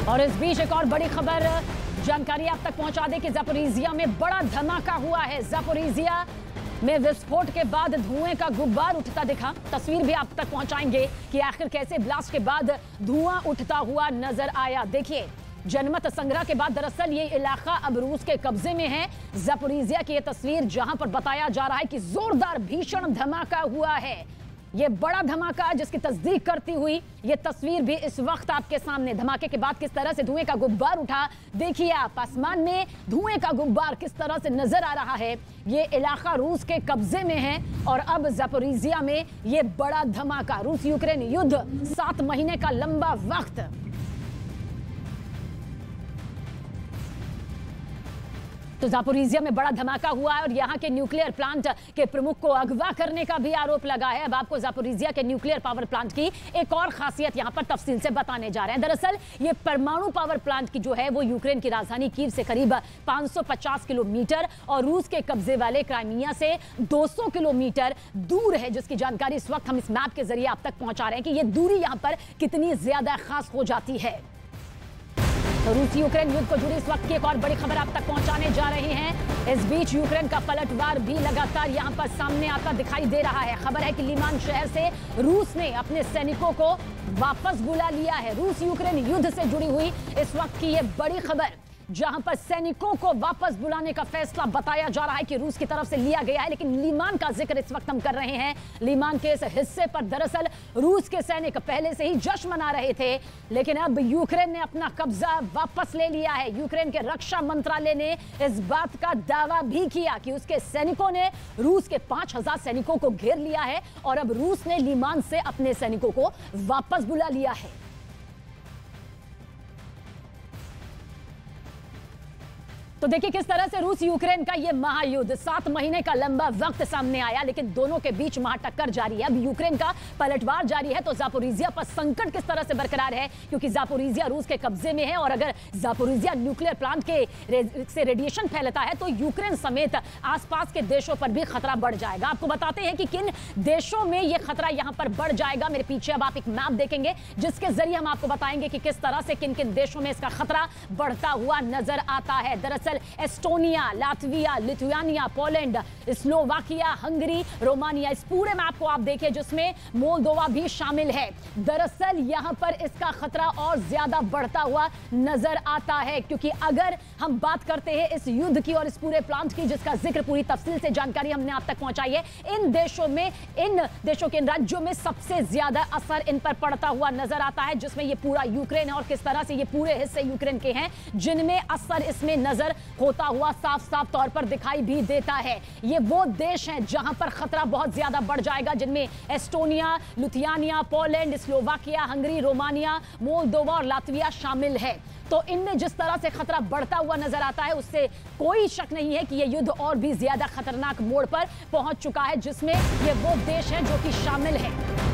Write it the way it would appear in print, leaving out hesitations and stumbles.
और इस बीच एक और बड़ी खबर जानकारी आप तक पहुंचा दें कि ज़पोरिज़िया में बड़ा धमाका हुआ है। ज़पोरिज़िया में विस्फोट के बाद धुएं का गुब्बार उठता दिखा। तस्वीर भी आप तक पहुंचाएंगे कि आखिर कैसे ब्लास्ट के बाद धुआं उठता हुआ नजर आया। देखिए, जनमत संग्रह के बाद दरअसल ये इलाका अब रूस के कब्जे में है। ज़पोरिज़िया की ये तस्वीर जहां पर बताया जा रहा है कि जोरदार भीषण धमाका हुआ है। ये बड़ा धमाका जिसकी तस्दीक करती हुई ये तस्वीर भी इस वक्त आपके सामने। धमाके के बाद किस तरह से धुएं का गुब्बार उठा, देखिए आप। आसमान में धुएं का गुब्बार किस तरह से नजर आ रहा है। ये इलाका रूस के कब्जे में है और अब ज़पोरिज़िया में ये बड़ा धमाका। रूस यूक्रेन युद्ध 7 महीने का लंबा वक्त। तो ज़पोरिज़िया में बड़ा धमाका हुआ है और यहाँ के न्यूक्लियर प्लांट के प्रमुख को अगवा करने का भी आरोप लगा है। अब आपको ज़पोरिज़िया के न्यूक्लियर पावर प्लांट की एक और खासियत यहाँ पर तफसील से बताने जा रहे हैं। दरअसल ये परमाणु पावर प्लांट की जो है वो यूक्रेन की राजधानी कीव से करीब 550 किलोमीटर और रूस के कब्जे वाले क्राइमिया से 200 किलोमीटर दूर है, जिसकी जानकारी इस वक्त हम इस मैप के जरिए आप तक पहुंचा रहे हैं कि ये दूरी यहाँ पर कितनी ज्यादा खास हो जाती है। तो रूसी यूक्रेन युद्ध को जुड़ी इस वक्त की एक और बड़ी खबर आप तक पहुंचाने जा रहे हैं। इस बीच यूक्रेन का पलटवार भी लगातार यहां पर सामने आता दिखाई दे रहा है। खबर है कि लीमान शहर से रूस ने अपने सैनिकों को वापस बुला लिया है। रूस यूक्रेन युद्ध से जुड़ी हुई इस वक्त की यह बड़ी खबर, जहां पर सैनिकों को वापस बुलाने का फैसला बताया जा रहा है कि रूस की तरफ से लिया गया है। लेकिन लीमान का जिक्र इस वक्त हम कर रहे हैं। लीमान के इस हिस्से पर दरअसल रूस के सैनिक पहले से ही जश्न मना रहे थे, लेकिन अब यूक्रेन ने अपना कब्जा वापस ले लिया है। यूक्रेन के रक्षा मंत्रालय ने इस बात का दावा भी किया कि उसके सैनिकों ने रूस के 5000 सैनिकों को घेर लिया है और अब रूस ने लीमान से अपने सैनिकों को वापस बुला लिया है। तो देखिए किस तरह से रूस यूक्रेन का ये महायुद्ध 7 महीने का लंबा वक्त सामने आया, लेकिन दोनों के बीच महाटक्कर जारी है। अब यूक्रेन का पलटवार जारी है तो ज़पोरिज़िया पर संकट किस तरह से बरकरार है, क्योंकि ज़पोरिज़िया रूस के कब्जे में है और अगर ज़पोरिज़िया न्यूक्लियर प्लांट से रेडिएशन फैलता है तो यूक्रेन समेत आसपास के देशों पर भी खतरा बढ़ जाएगा। आपको बताते हैं कि किन देशों में यह खतरा यहां पर बढ़ जाएगा। मेरे पीछे अब आप एक मैप देखेंगे जिसके जरिए हम आपको बताएंगे कि किस तरह से किन किन देशों में इसका खतरा बढ़ता हुआ नजर आता है। दरअसल Estonia, Latvia, Lithuania, Poland, Slovakia, Hungary, Romania, इस पूरे मैप को आप देखिए जिसमें मोल्दोवा भी शामिल है। दरअसल यहां पर इसका खतरा और ज्यादा बढ़ता हुआ नजर आता है, क्योंकि अगर हम बात करते हैं इस युद्ध की और इस पूरे प्लांट की जिसका जिक्र पूरी तफसील से जानकारी हमने आप तक पहुंचाई है, इन देशों के इन राज्यों में सबसे ज्यादा असर इन पर पड़ता हुआ नजर आता है, जिसमें ये पूरा यूक्रेन है और किस तरह से ये पूरे हिस्से यूक्रेन के हैं जिनमें असर इसमें नजर होता हुआ साफ साफ तौर पर दिखाई भी देता है। ये वो देश हैं जहां पर खतरा बहुत ज्यादा बढ़ जाएगा, जिनमें Estonia, Lithuania, Poland, Slovakia, Hungary, Romania, Moldova और लातविया शामिल है। तो इनमें जिस तरह से खतरा बढ़ता हुआ नजर आता है उससे कोई शक नहीं है कि यह युद्ध और भी ज्यादा खतरनाक मोड़ पर पहुंच चुका है, जिसमें ये वो देश हैं जो कि शामिल है।